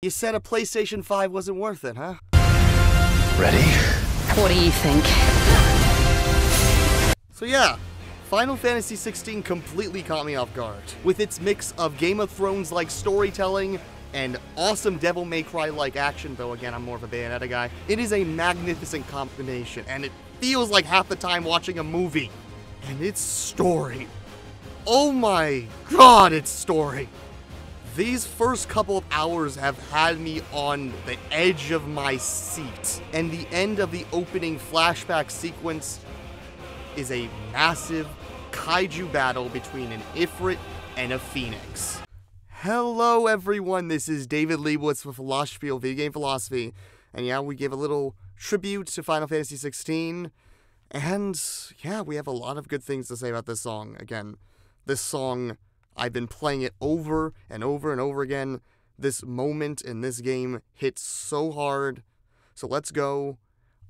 You said a PlayStation 5 wasn't worth it, huh? Ready? What do you think? So yeah, Final Fantasy XVI completely caught me off guard. With its mix of Game of Thrones-like storytelling and awesome Devil May Cry-like action, though again, I'm more of a Bayonetta guy, it is a magnificent combination, and it feels like half the time watching a movie. And its story. Oh my god, its story. These first couple of hours have had me on the edge of my seat, and the end of the opening flashback sequence is a massive kaiju battle between an Ifrit and a Phoenix. Hello everyone, this is David Leibowitz with Philosophy of Video Game Philosophy, and yeah, we give a little tribute to Final Fantasy XVI, and yeah, we have a lot of good things to say about this song. Again, this song, I've been playing it over and over and over again. This moment in this game hits so hard, so let's go.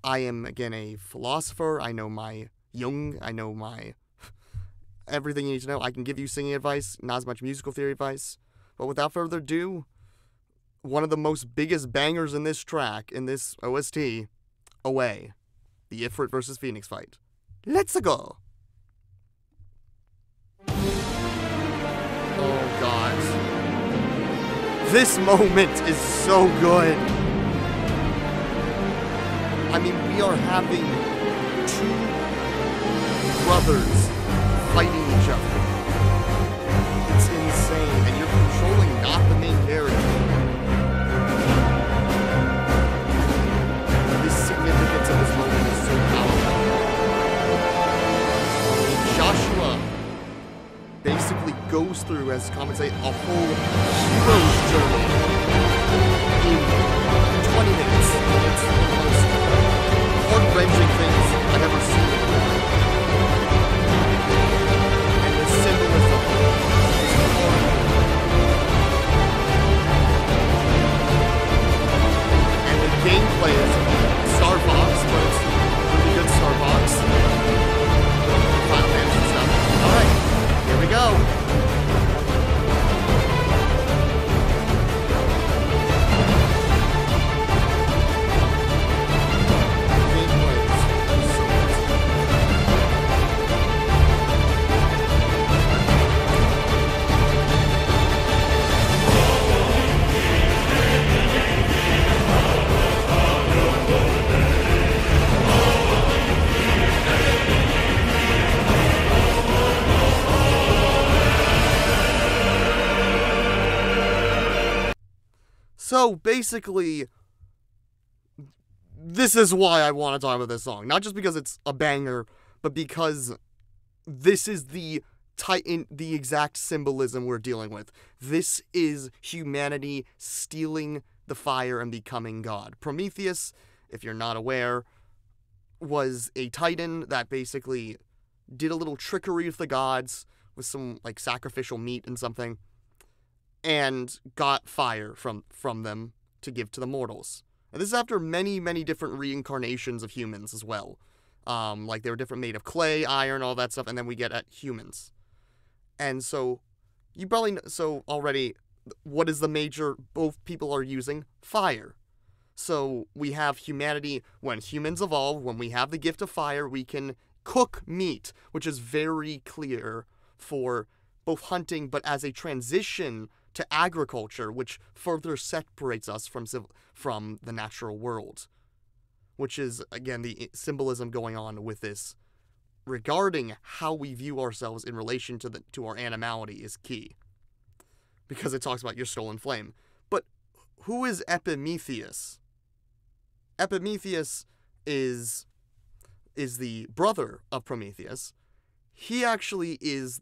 I am, again, a philosopher. I know my Jung, I know my everything you need to know. I can give you singing advice, not as much musical theory advice. But without further ado, one of the most biggest bangers in this track, in this OST, away. The Ifrit versus Phoenix fight. Let's go! Oh god. This moment is so good. I mean, we are having two brothers fighting each other. It's insane, and you're controlling not the main character. The significance of this moment is so powerful. Joshua basically goes through, as commentate, a whole hero's journey in 20 minutes. It's one of the most heart-wrenching things I've ever seen. And the symbolism is horrible. And the gameplay is Star Fox, but it's really good Star Fox. Final Fantasy stuff. Alright, here we go. So, basically, this is why I want to talk about this song. Not just because it's a banger, but because this is the exact symbolism we're dealing with. This is humanity stealing the fire and becoming God. Prometheus, if you're not aware, was a titan that basically did a little trickery with the gods, with some, like, sacrificial meat and something, and got fire from them to give to the mortals. And this is after many, many different reincarnations of humans as well. Like, they were different, made of clay, iron, all that stuff, and then we get at humans. And so, you probably know, so already, what is the major, both people are using? Fire. So, we have humanity, when humans evolve, when we have the gift of fire, we can cook meat, which is very clear for both hunting, but as a transition to agriculture, which further separates us from the natural world, which is, again, the symbolism going on with this regarding how we view ourselves in relation to our animality is key, because it talks about your stolen flame. But who is Epimetheus? Epimetheus is the brother of Prometheus. He actually is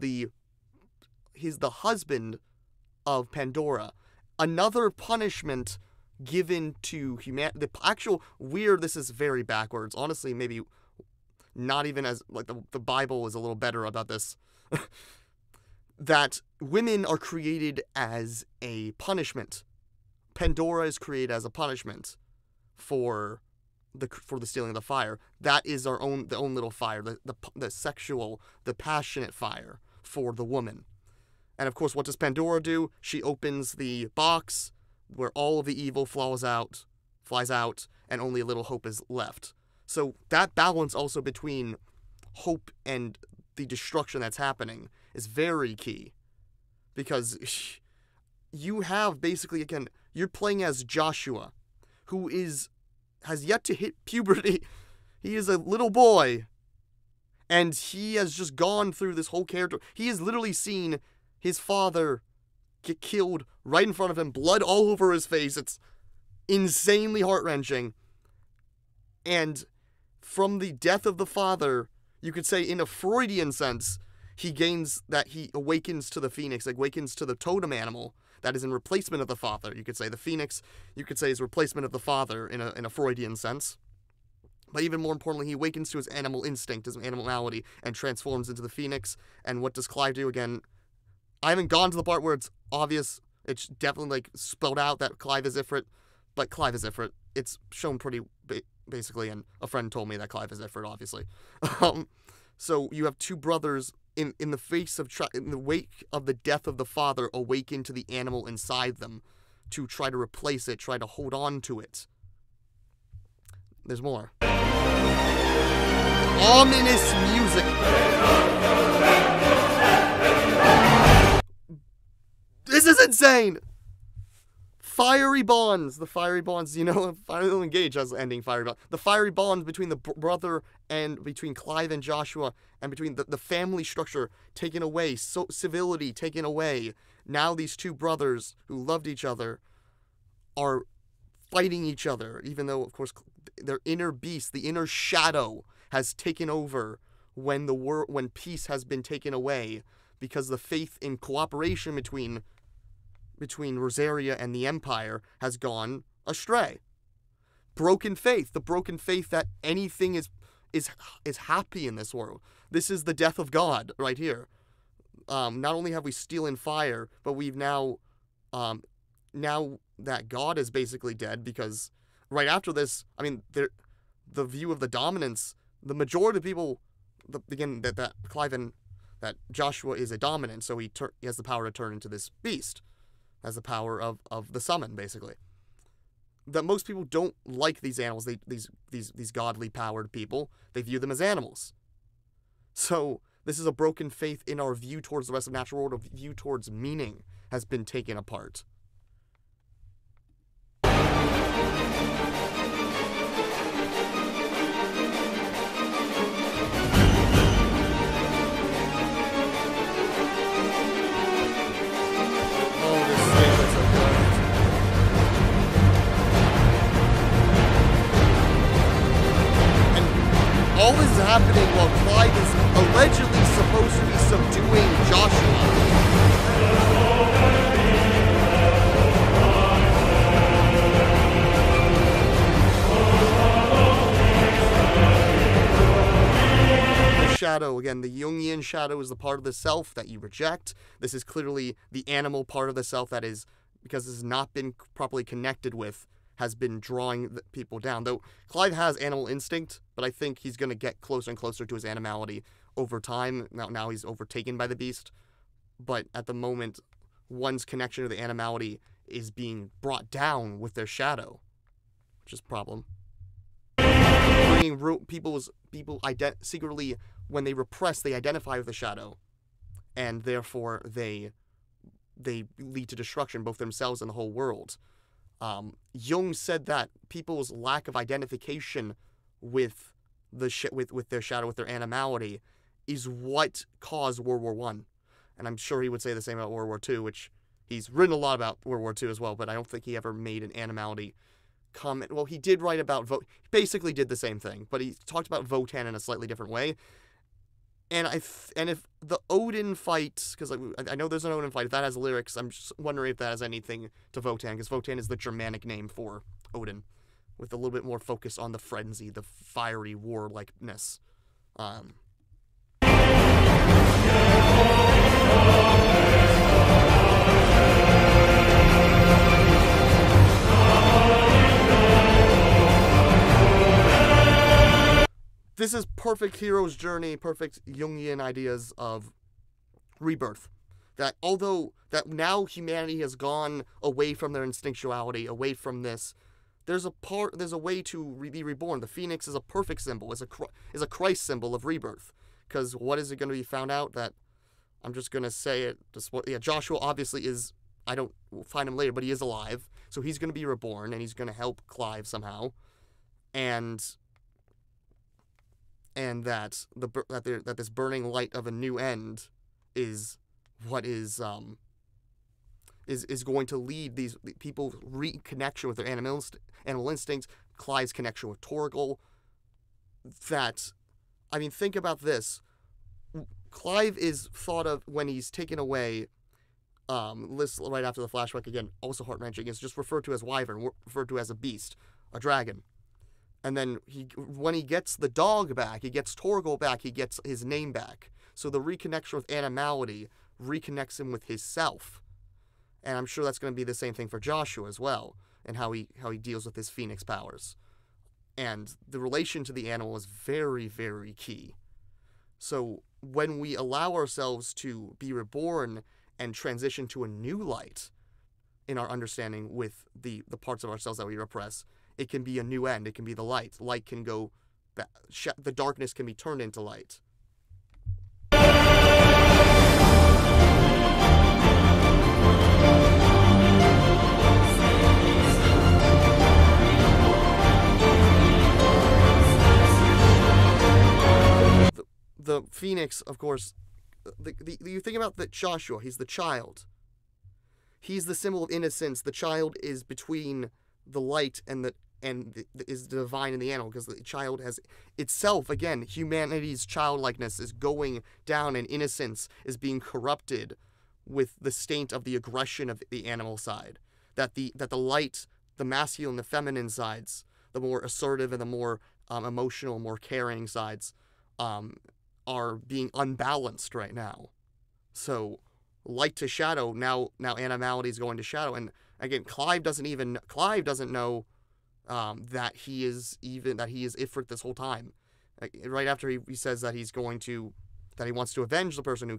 he's the husband of Pandora. Another punishment given to humanity. The actual weird, this is very backwards. Honestly, maybe not even as, like, the Bible is a little better about this. That women are created as a punishment. Pandora is created as a punishment for the stealing of the fire. That is the own little fire, the sexual, the passionate fire for the woman. And of course, what does Pandora do? She opens the box where all of the evil flies out, and only a little hope is left. So that balance also between hope and the destruction that's happening is very key. Because you have basically, again, you're playing as Joshua, who has yet to hit puberty. He is a little boy, and he has just gone through this whole character. He has literally seen his father get killed right in front of him, blood all over his face. It's insanely heart-wrenching. And from the death of the father, you could say in a Freudian sense, he awakens to the phoenix, awakens to the totem animal that is in replacement of the father. You could say the phoenix, you could say is replacement of the father in a Freudian sense. But even more importantly, he awakens to his animal instinct, his animality, and transforms into the phoenix. And what does Clive do? Again, I haven't gone to the part where it's obvious. It's definitely spelled out that Clive is Ifrit, but Clive is Ifrit. It's shown pretty basically, and a friend told me that Clive is Ifrit, obviously. So you have two brothers in the wake of the death of the father, awaken to the animal inside them to try to replace it, try to hold on to it. There's more. Ominous music. This is insane! Fiery bonds. The fiery bonds, Final Engage has ending fiery bonds. The fiery bonds between the brother and between Clive and Joshua, and between the family structure taken away, civility taken away. Now these two brothers who loved each other are fighting each other, even though, of course, their inner beast, the inner shadow, has taken over when peace has been taken away, because the faith in cooperation between Rosaria and the Empire has gone astray. Broken faith, the broken faith that anything is happy in this world. This is the death of God right here. Not only have we steel and fire, but we've now that God is basically dead, because right after this, the view of the dominance, the majority of people, that Clive and that Joshua is a dominant, so he has the power to turn into this beast, has the power of the summon, basically. That most people don't like these animals, these godly powered people. They view them as animals. So this is a broken faith in our view towards the rest of the natural world, a view towards meaning has been taken apart. All this is happening while Clive is allegedly supposed to be subduing Joshua. The shadow, again, the Jungian shadow is the part of the self that you reject. This is clearly the animal part of the self that is, because this has not been properly connected with, has been drawing people down. Though Clive has animal instinct, but I think he's going to get closer and closer to his animality over time. Now he's overtaken by the beast. But at the moment, one's connection to the animality is being brought down with their shadow, which is a problem. Bringing people secretly, when they repress, they identify with the shadow, and therefore they lead to destruction, both themselves and the whole world. Jung said that people's lack of identification with their shadow, with their animality, is what caused World War I. And I'm sure he would say the same about World War II, which he's written a lot about World War II as well, but I don't think he ever made an animality comment. Well, he did write about he basically did the same thing, but he talked about Votan in a slightly different way. And if the Odin fight, because I know there's an Odin fight, if that has lyrics, I'm just wondering if that has anything to Votan, because Votan is the Germanic name for Odin, with a little bit more focus on the frenzy, the fiery warlikeness. This is perfect hero's journey, perfect Jungian ideas of rebirth. That although that now humanity has gone away from their instinctuality, away from this, there's a way to be reborn. The phoenix is a perfect symbol, is a Christ symbol of rebirth. Because what is it going to be found out that, I'm just going to say it, Joshua obviously is, we'll find him later, but he is alive, so he's going to be reborn, and he's going to help Clive somehow, and that this burning light of a new end is what is going to lead these people reconnection with their animal instincts, Clive's connection with Torgal. That, I mean, think about this. Clive is thought of when he's taken away, list right after the flashback again, also heart-wrenching, is just referred to as Wyvern, referred to as a beast, a dragon. And then when he gets the dog back, he gets Torgal back, he gets his name back. So the reconnection with Animality reconnects him with his self. And I'm sure that's going to be the same thing for Joshua as well, and how he deals with his phoenix powers. And the relation to the animal is very, very key. So when we allow ourselves to be reborn and transition to a new light in our understanding with the parts of ourselves that we repress, it can be a new end. It can be the light. Light can go, the darkness can be turned into light. The phoenix, of course, you think about the Joshua, he's the child. He's the symbol of innocence. The child is between the light and is the divine in the animal, because the child has itself, again, humanity's childlikeness is going down, and innocence is being corrupted with the taint of the aggression of the animal side. That the light, the masculine, the feminine sides, the more assertive and the more emotional, more caring sides, are being unbalanced right now. So light to shadow, now Animality is going to shadow, and again, Clive doesn't know that he is Ifrit this whole time. Right after he says that he wants to avenge the person who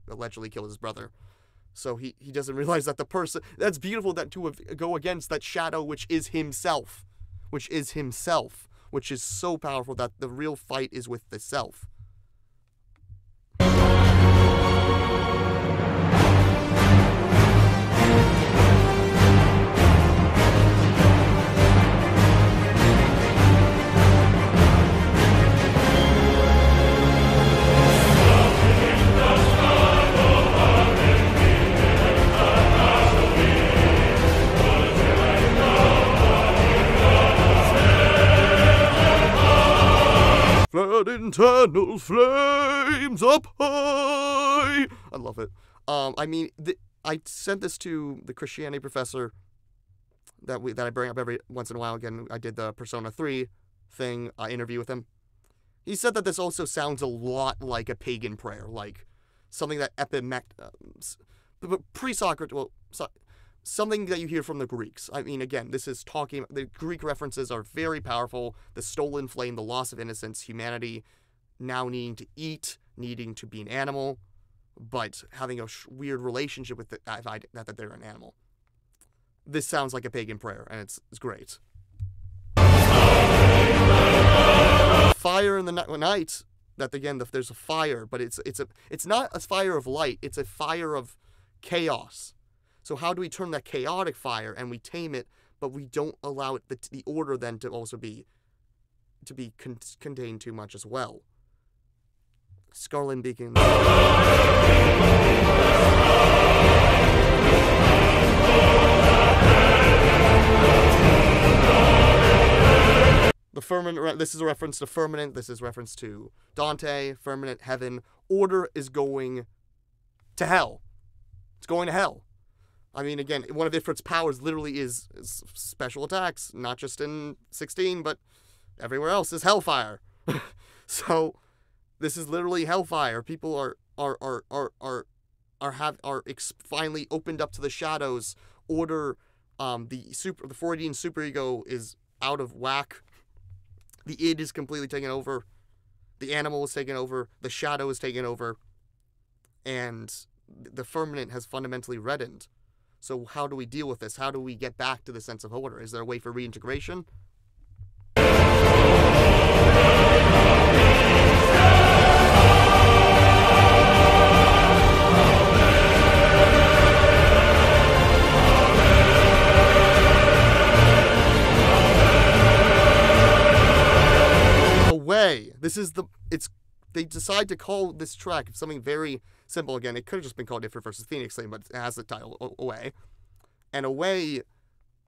allegedly killed his brother. So he doesn't realize that the person, that's beautiful, that to go against that shadow which is himself, which is so powerful, that the real fight is with the self. Flood internal flames up high. I love it. I mean, I sent this to the Christianity professor that I bring up every once in a while. Again, I did the Persona 3 thing, interview with him. He said that this also sounds a lot like a pagan prayer, like something that pre-Socrates, something that you hear from the Greeks. I mean, again, this is talking, the Greek references are very powerful. The stolen flame, the loss of innocence, humanity now needing to eat, needing to be an animal, but having a weird relationship with that they're an animal. This sounds like a pagan prayer, and it's great. Fire in the night, that again, there's a fire, but it's not a fire of light, it's a fire of chaos. So how do we turn that chaotic fire and we tame it, but we don't allow it the order then to also be contained too much as well? Scarlet Beacon. The firmament. This is a reference to firmament. This is reference to Dante. Firmament, heaven. Order is going to hell. It's going to hell. I mean, again, one of Ifrit's powers literally is special attacks, not just in 16, but everywhere else is hellfire. So this is literally hellfire. People are finally opened up to the shadows. Order, the Freudian superego is out of whack. The id is completely taken over. The animal is taken over. The shadow is taken over. And the firmament has fundamentally reddened. So how do we deal with this? How do we get back to the sense of order? Is there a way for reintegration? Away. They decide to call this track something very simple. Again, it could have just been called Ifrit versus Phoenix Flame, but it has the title Away. And away,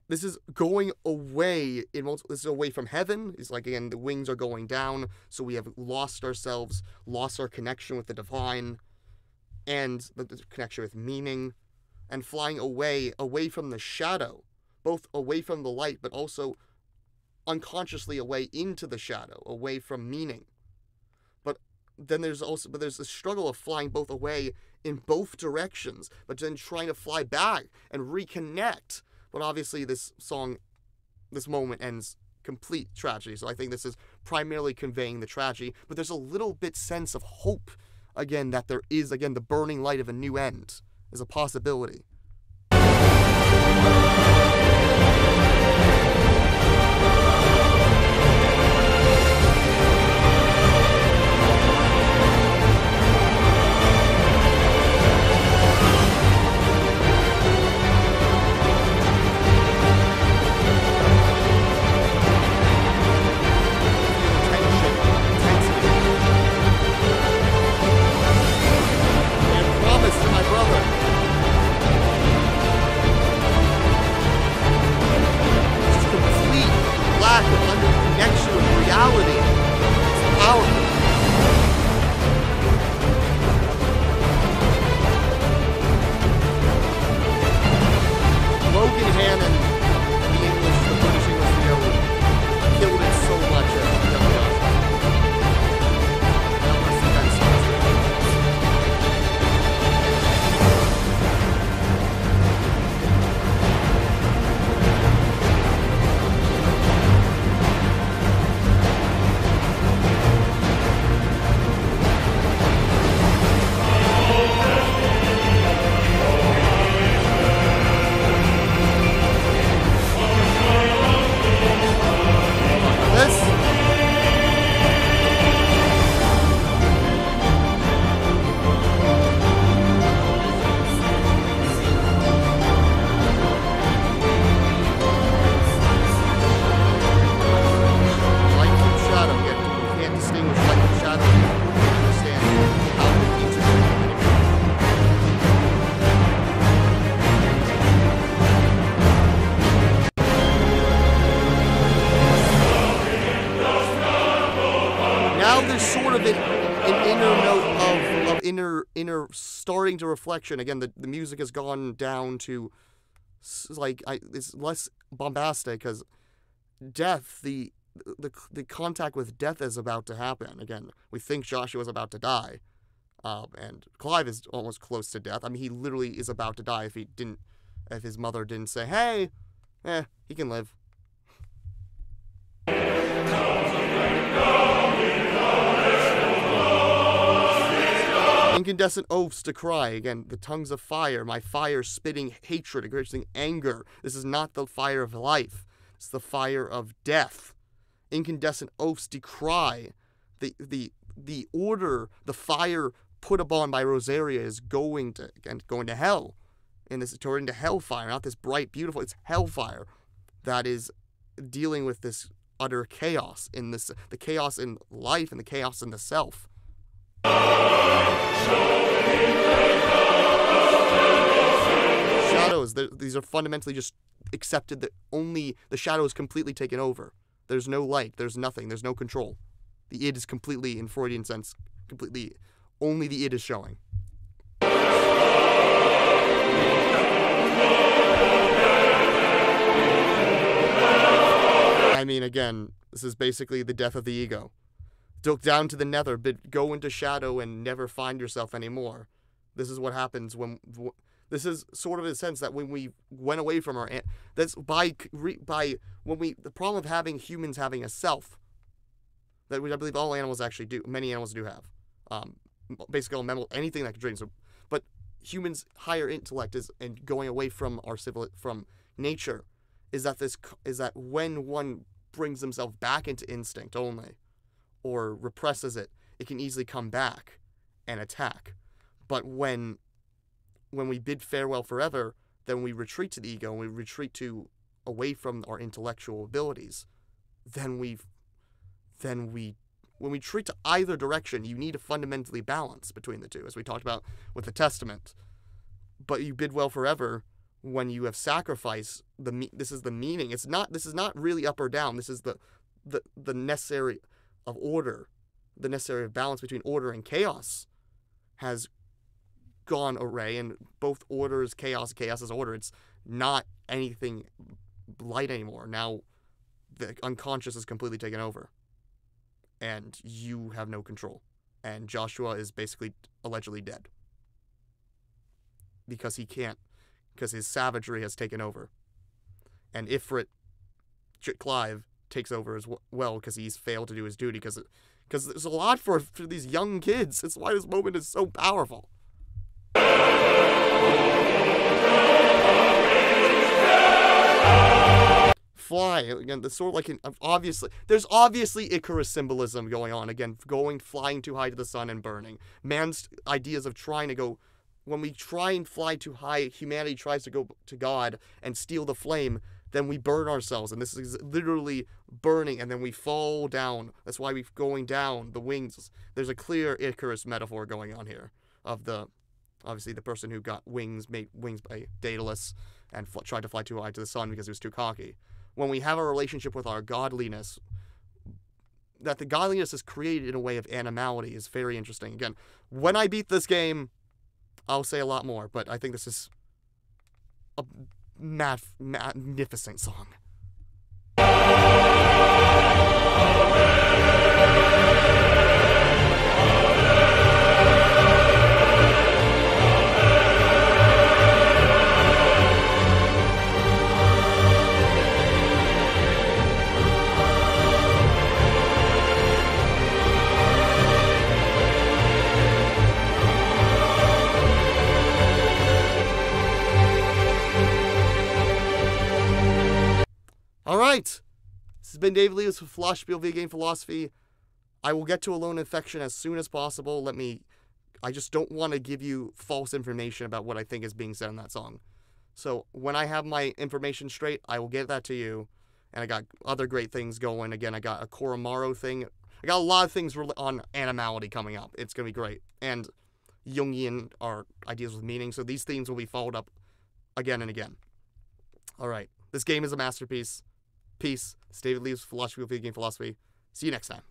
this is going away this is away from heaven. It's like, again, the wings are going down, so we have lost ourselves, lost our connection with the divine, and the connection with meaning, and flying away from the shadow, both away from the light, but also unconsciously away into the shadow, away from meaning. Then there's a struggle of flying both away in both directions, but then trying to fly back and reconnect. But obviously this moment ends complete tragedy. So I think this is primarily conveying the tragedy, but there's a little bit sense of hope, again, that there is, again, the burning light of a new end is a possibility. Starting to reflection. Again, the music has gone down to, like, it's less bombastic, because death, the contact with death is about to happen. Again, we think Joshua is about to die, and Clive is almost close to death. I mean, he literally is about to die if his mother didn't say, hey, he can live. Incandescent oaths to cry. Again, the tongues of fire. My fire spitting hatred, experiencing anger. This is not the fire of life. It's the fire of death. Incandescent oaths decry. The order, the fire put upon by Rosaria is going to hell. And this is turning to hellfire, not this bright, beautiful. It's hellfire that is dealing with this utter chaos in this, the chaos in life and the chaos in the self. Shadows, these are fundamentally just accepted that only the shadow is completely taken over. There's no light, there's nothing, there's no control. The id is completely, in Freudian sense, completely, only the id is showing. I mean, again, this is basically the death of the ego. Look down to the nether, but go into shadow and never find yourself anymore. This is what happens when... This is sort of in a sense that when we went away from our... That's the problem of having humans having a self, that I believe all animals actually do. Many animals do have. Basically, all mammals, anything that can drink. But humans' higher intellect is, and going away from from nature, is that when one brings themselves back into instinct only, or represses it, it can easily come back and attack. But when we bid farewell forever, then we retreat to the ego, and we retreat away from our intellectual abilities. When we retreat to either direction, you need to fundamentally balance between the two, as we talked about with the Testament. But you bid well forever when you have sacrificed this is the meaning. This is not really up or down. This is the necessary of order, the necessary of balance between order and chaos has gone array, and both order is chaos, chaos is order. It's not anything light anymore. Now the unconscious is completely taken over, and you have no control. And Joshua is basically allegedly dead because his savagery has taken over. And Ifrit, Clive, takes over as well because he's failed to do his duty, because there's a lot for these young kids. That's why this moment is so powerful. Fly again. The sort of like there's obviously Icarus symbolism going on again. Flying too high to the sun and burning. Man's ideas of trying to go. When we try and fly too high, humanity tries to go to God and steal the flame. Then we burn ourselves, and this is literally burning, and then we fall down. That's why we're going down the wings. There's a clear Icarus metaphor going on here of obviously the person who got made wings by Daedalus and tried to fly too high to the sun because he was too cocky. When we have a relationship with our godliness, that the godliness is created in a way of animality is very interesting. Again, when I beat this game, I'll say a lot more, but I think this is a magnificent song. Alright, this has been David Lewis with Philosophy of Video Game Philosophy. I will get to Alone Infection as soon as possible. I just don't want to give you false information about what I think is being said in that song. So when I have my information straight, I will get that to you. And I got other great things going. Again, I got a Koromaro thing. I got a lot of things on Animality coming up. It's going to be great. And Jungian are ideas with meaning. So these themes will be followed up again and again. Alright, this game is a masterpiece. Peace. It's David Lee's Philosophy of Video Game Philosophy. See you next time.